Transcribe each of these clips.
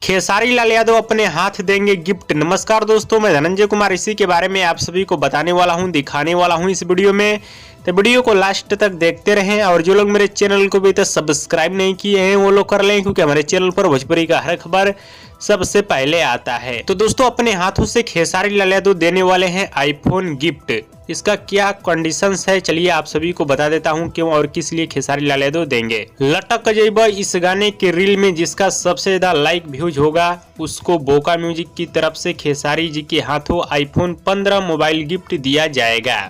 खेसारी लाल यादव अपने हाथ देंगे गिफ्ट। नमस्कार दोस्तों, मैं धनंजय कुमार इसी के बारे में आप सभी को बताने वाला हूं, दिखाने वाला हूं इस वीडियो में। तो वीडियो को लास्ट तक देखते रहें और जो लोग मेरे चैनल को भी तक सब्सक्राइब नहीं किए हैं वो लोग कर लें, क्योंकि हमारे चैनल पर भोजपुरी का हर खबर सबसे पहले आता है। तो दोस्तों, अपने हाथों से खेसारी लाल यादव देने वाले हैं आईफोन गिफ्ट। इसका क्या कंडीशंस है, चलिए आप सभी को बता देता हूं क्यों और किस लिए खेसारी लाल यादव देंगे। लटक जइबा इस गाने के रील में जिसका सबसे ज्यादा लाइक व्यूज होगा उसको बोका म्यूजिक की तरफ से खेसारी जी के हाथों आईफोन 15 मोबाइल गिफ्ट दिया जाएगा।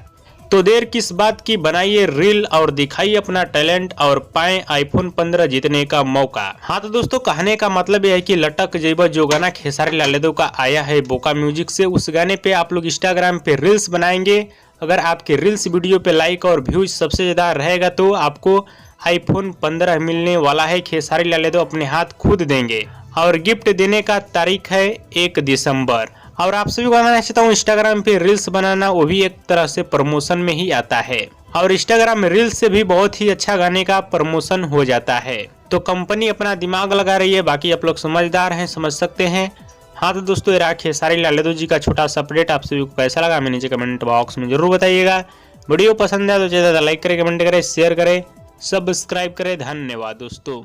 तो देर किस बात की, बनाइए रील और दिखाइए अपना टैलेंट और पाएं आईफोन 15 जीतने का मौका। हाँ तो दोस्तों, कहने का मतलब यह है कि लटक जइबा जो गाना खेसारी लाल यादव का आया है बोका म्यूजिक से, उस गाने पे आप लोग इंस्टाग्राम पे रील्स बनाएंगे। अगर आपके रील्स वीडियो पे लाइक और व्यूज सबसे ज्यादा रहेगा तो आपको आईफोन 15 मिलने वाला है। खेसारी लाल यादव अपने हाथ खुद देंगे और गिफ्ट देने का तारीख है 1 दिसंबर। और आप सभी को बताना चाहता हूँ, इंस्टाग्राम पे रील्स बनाना वो भी एक तरह से प्रमोशन में ही आता है और इंस्टाग्राम में रील्स से भी बहुत ही अच्छा गाने का प्रमोशन हो जाता है। तो कंपनी अपना दिमाग लगा रही है, बाकी आप लोग समझदार हैं, समझ सकते हैं। हाँ तो दोस्तों, ये रहा खेसारी लाल यादव जी का छोटा सा अपडेट। आप सभी को कैसा लगा हमें नीचे कमेंट बॉक्स में जरूर बताइएगा। वीडियो पसंद है तो ज़्यादा लाइक करें, कमेंट करें, शेयर करें, सब्सक्राइब करें। धन्यवाद दोस्तों।